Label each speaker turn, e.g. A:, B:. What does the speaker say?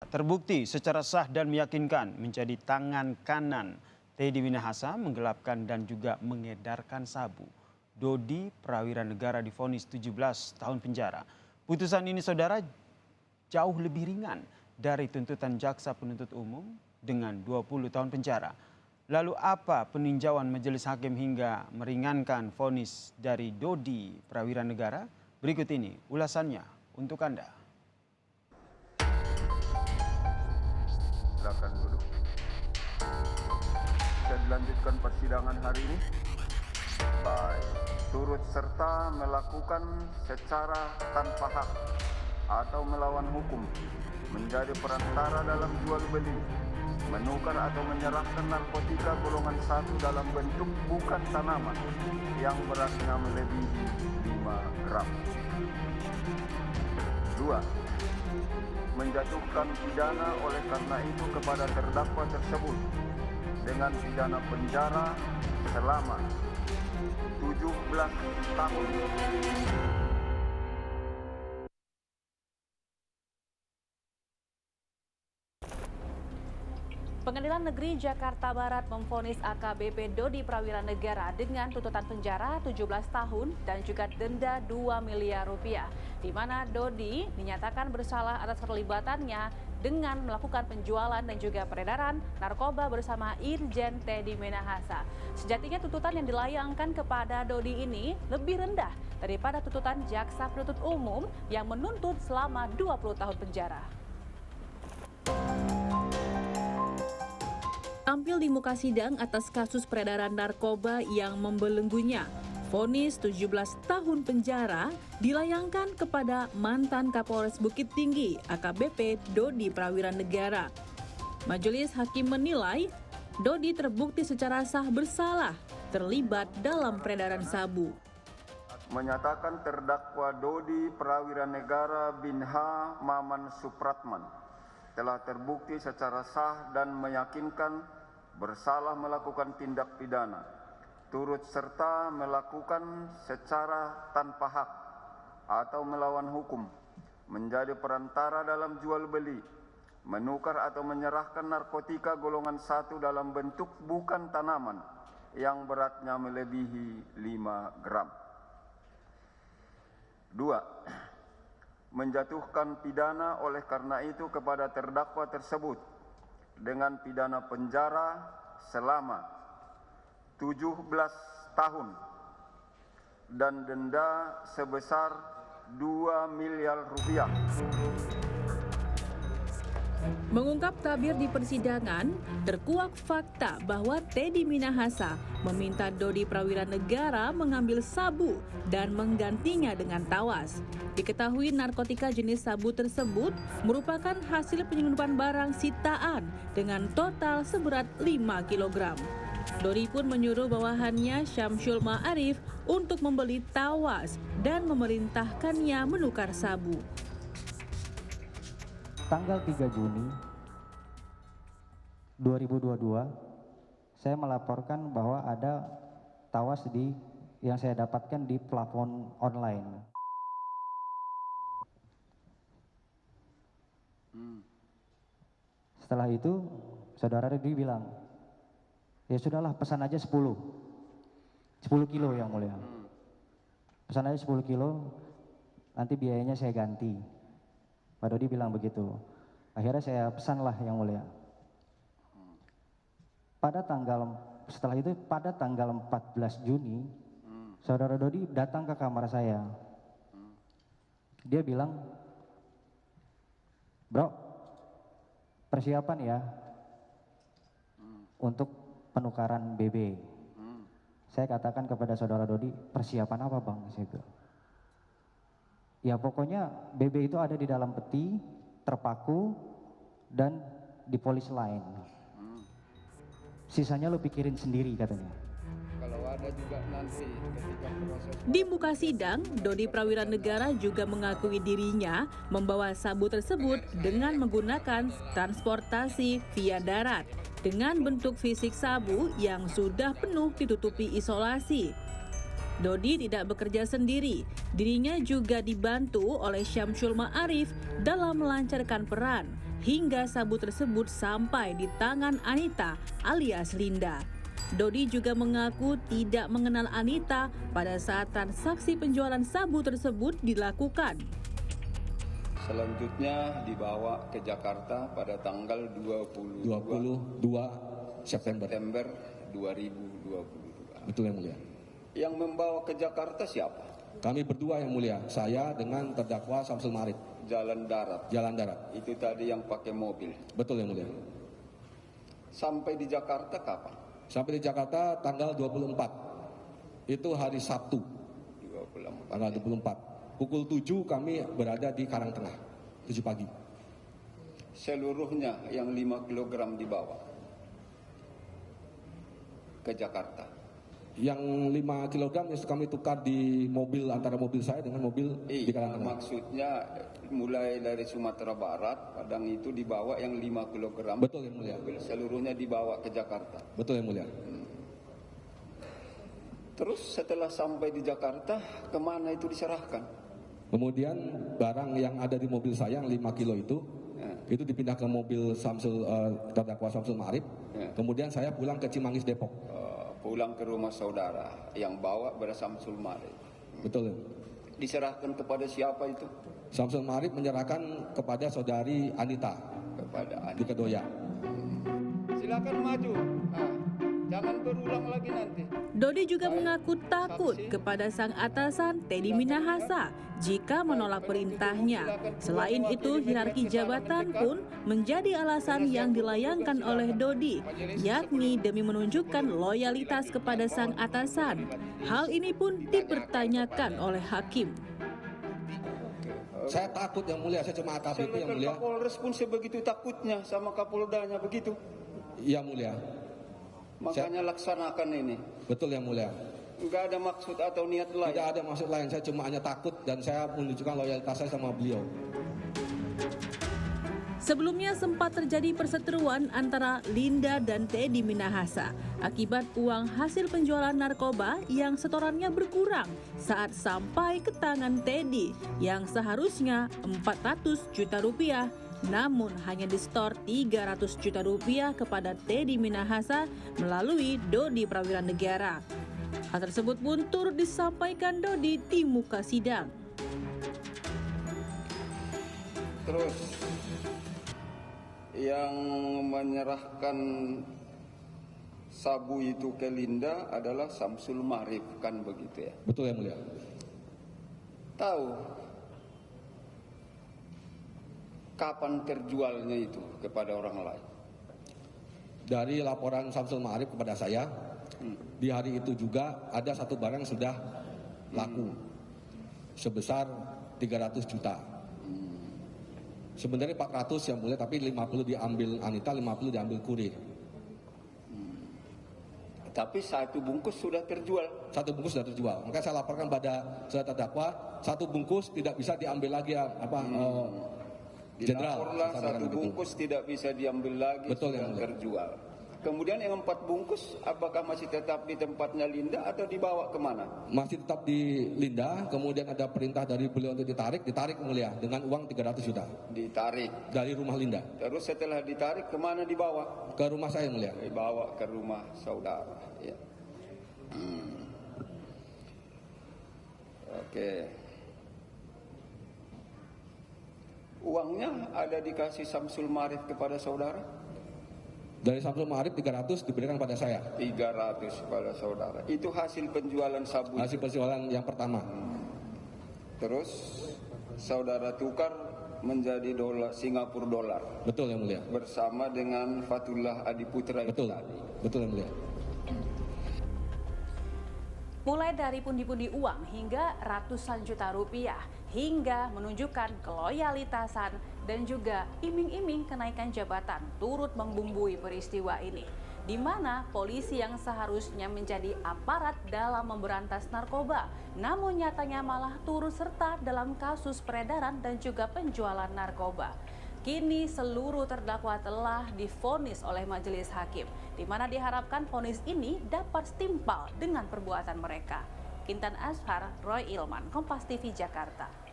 A: Terbukti secara sah dan meyakinkan menjadi tangan kanan Teddy Minahasa menggelapkan dan juga mengedarkan sabu. Dodi Prawira Negara divonis 17 tahun penjara. Putusan ini saudara jauh lebih ringan dari tuntutan jaksa penuntut umum dengan 20 tahun penjara. Lalu apa peninjauan majelis hakim hingga meringankan vonis dari Dodi Prawira Negara? Berikut ini ulasannya untuk Anda.
B: Silakan duduk. Bisa dilanjutkan persidangan hari ini. Baik. Turut serta melakukan secara tanpa hak atau melawan hukum, menjadi perantara dalam jual beli, menukar atau menyerahkan narkotika golongan 1 dalam bentuk bukan tanaman yang beratnya melebihi 5 gram. 2. Menjatuhkan pidana oleh karena itu kepada terdakwa tersebut dengan pidana penjara selama 17 tahun.
C: Pengadilan Negeri Jakarta Barat memvonis AKBP Dodi Prawira Negara dengan tuntutan penjara 17 tahun dan juga denda 2 miliar rupiah, di mana Dodi dinyatakan bersalah atas keterlibatannya dengan melakukan penjualan dan juga peredaran narkoba bersama Irjen Teddy Minahasa. Sejatinya tuntutan yang dilayangkan kepada Dodi ini lebih rendah daripada tuntutan jaksa penuntut umum yang menuntut selama 20 tahun penjara. Tampil di muka sidang atas kasus peredaran narkoba yang membelenggunya, vonis 17 tahun penjara dilayangkan kepada mantan Kapolres Bukit Tinggi AKBP Dodi Prawira Negara. Majelis hakim menilai Dodi terbukti secara sah bersalah terlibat dalam peredaran sabu.
B: Menyatakan terdakwa Dodi Prawira Negara bin H. Maman Supratman telah terbukti secara sah dan meyakinkan bersalah melakukan tindak pidana, turut serta melakukan secara tanpa hak atau melawan hukum, menjadi perantara dalam jual beli, menukar atau menyerahkan narkotika golongan 1 dalam bentuk bukan tanaman yang beratnya melebihi 5 gram. 2. Menjatuhkan pidana oleh karena itu kepada terdakwa tersebut dengan pidana penjara selama 17 tahun dan denda sebesar 2 miliar rupiah.
C: Mengungkap tabir di persidangan, terkuak fakta bahwa Teddy Minahasa meminta Dodi Prawira Negara mengambil sabu dan menggantinya dengan tawas. Diketahui narkotika jenis sabu tersebut merupakan hasil penyelundupan barang sitaan dengan total seberat 5 kg. Dodi pun menyuruh bawahannya Syamsul Ma'arif untuk membeli tawas dan memerintahkannya menukar sabu.
D: Tanggal 3 Juni 2022, saya melaporkan bahwa ada tawas yang saya dapatkan di plafon online. Setelah itu, saudara Dodi bilang, ya sudahlah pesan aja 10 kilo yang mulia. Pesan aja 10 kilo, nanti biayanya saya ganti. Pak Dodi bilang begitu. Akhirnya saya pesanlah yang mulia. Setelah itu pada tanggal 14 Juni, saudara Dodi datang ke kamar saya. Dia bilang, bro, persiapan ya untuk penukaran BB. Saya katakan kepada saudara Dodi, persiapan apa bang? Saya bilang, ya pokoknya BB itu ada di dalam peti, terpaku, dan dipolis lain. Sisanya lo pikirin sendiri katanya.
E: Kalau ada juga nanti ketika proses.
C: Di muka sidang, Dodi Prawira Negara juga mengakui dirinya membawa sabu tersebut dengan menggunakan transportasi via darat dengan bentuk fisik sabu yang sudah penuh ditutupi isolasi. Dodi tidak bekerja sendiri, dirinya juga dibantu oleh Syamsul Ma'arif dalam melancarkan peran hingga sabu tersebut sampai di tangan Anita alias Linda. Dodi juga mengaku tidak mengenal Anita pada saat transaksi penjualan sabu tersebut dilakukan.
E: Selanjutnya dibawa ke Jakarta pada tanggal 22
F: September.
E: September 2022.
F: Betul yang mulia.
E: Yang membawa ke Jakarta siapa?
F: Kami berdua yang mulia, saya dengan terdakwa Syamsul Ma'arif.
E: Jalan darat.
F: Jalan darat.
E: Itu tadi yang pakai mobil.
F: Betul yang mulia.
E: Sampai di Jakarta kapan?
F: Sampai di Jakarta tanggal 24. Itu hari Sabtu.
E: 24.
F: Tanggal 24. Pukul 7 kami berada di Karangtengah. 7 pagi.
E: Seluruhnya yang 5 kg dibawa ke Jakarta.
F: Yang 5 kg yang kami tukar di mobil, antara mobil saya dengan mobil di Karangtengah.
E: Maksudnya mulai dari Sumatera Barat, Padang itu dibawa yang 5 kg.
F: Betul yang mulia.
E: Seluruhnya dibawa ke Jakarta.
F: Betul yang mulia.
E: Terus setelah sampai di Jakarta, kemana itu diserahkan?
F: Kemudian barang yang ada di mobil saya yang 5 kilo itu dipindah ke mobil terdakwa Syamsul Ma'arif. Kemudian saya pulang ke Cimanggis, Depok.
E: Pulang ke rumah saudara yang bawa pada Syamsul Ma'arif.
F: Betul.
E: Diserahkan kepada siapa itu?
F: Syamsul Ma'arif menyerahkan kepada saudari Anita.
E: Kepada
F: Di Kedoya.
E: Silakan maju. Jangan berulang lagi nanti.
C: Dodi juga mengaku takut kepada sang atasan Teddy Minahasa jika menolak perintahnya. Selain itu, hierarki jabatan pun menjadi alasan yang dilayangkan oleh Dodi, yakni demi menunjukkan loyalitas kepada sang atasan. Hal ini pun dipertanyakan oleh hakim.
F: Saya takut yang mulia, saya cuma AKBP yang mulia.
E: Kapolres pun sebegitu takutnya sama Kapoldanya begitu.
F: Iya mulia.
E: Makanya laksanakan ini.
F: Betul yang mulia.
E: Enggak ada maksud atau niat lain.
F: Tidak ada maksud lain, saya cuma hanya takut dan saya menunjukkan loyalitas saya sama beliau.
C: Sebelumnya sempat terjadi perseteruan antara Linda dan Teddy Minahasa akibat uang hasil penjualan narkoba yang setorannya berkurang saat sampai ke tangan Teddy yang seharusnya 400 juta rupiah, namun hanya disetor 300 juta rupiah kepada Teddy Minahasa melalui Dodi Prawiranegara. Hal tersebut pun turut disampaikan Dodi di muka sidang.
E: Terus yang menyerahkan sabu itu ke Linda adalah Syamsul Ma'arif, kan begitu ya?
F: Betul yang mulia.
E: Tahu kapan terjualnya itu kepada orang lain?
F: Dari laporan Syamsul Ma'arif kepada saya, di hari itu juga ada satu barang yang sudah laku sebesar 300 juta. Sebenarnya 400 yang mulia, tapi 50 diambil Anita, 50 diambil kurir.
E: Tapi satu bungkus sudah terjual.
F: Satu bungkus sudah terjual. Maka saya laporkan pada saudara terdakwa, satu bungkus tidak bisa diambil lagi jenderal.
E: Dilaporlah satu bungkus tidak bisa diambil lagi.
F: Betul,
E: sudah
F: yang mulia.
E: terjual. Kemudian yang 4 bungkus apakah masih tetap di tempatnya Linda atau dibawa kemana?
F: Masih tetap di Linda, kemudian ada perintah dari beliau untuk ditarik mulia dengan uang 300 juta.
E: Ditarik.
F: Dari rumah Linda.
E: Terus setelah ditarik kemana dibawa?
F: Ke rumah saya mulia.
E: Dibawa ke rumah saudara. Ya. Oke. Uangnya ada dikasih Syamsul Ma'arif kepada saudara?
F: Dari Syamsul Ma'arif 300 diberikan pada saya.
E: 300 kepada saudara. Itu hasil penjualan sabu.
F: Hasil penjualan yang pertama.
E: Terus saudara tukar menjadi Singapura dolar.
F: Betul yang mulia.
E: Bersama dengan Fatullah Adiputra itu
F: Betul.
E: tadi.
F: Betul yang mulia.
G: Mulai dari pundi-pundi uang hingga ratusan juta rupiah, hingga menunjukkan keloyalitasan dan juga iming-iming kenaikan jabatan turut membumbui peristiwa ini, di mana polisi yang seharusnya menjadi aparat dalam memberantas narkoba, namun nyatanya malah turut serta dalam kasus peredaran dan juga penjualan narkoba. Kini seluruh terdakwa telah divonis oleh majelis hakim, di mana diharapkan vonis ini dapat setimpal dengan perbuatan mereka. Intan Ashar, Roy Ilman, Kompas TV Jakarta.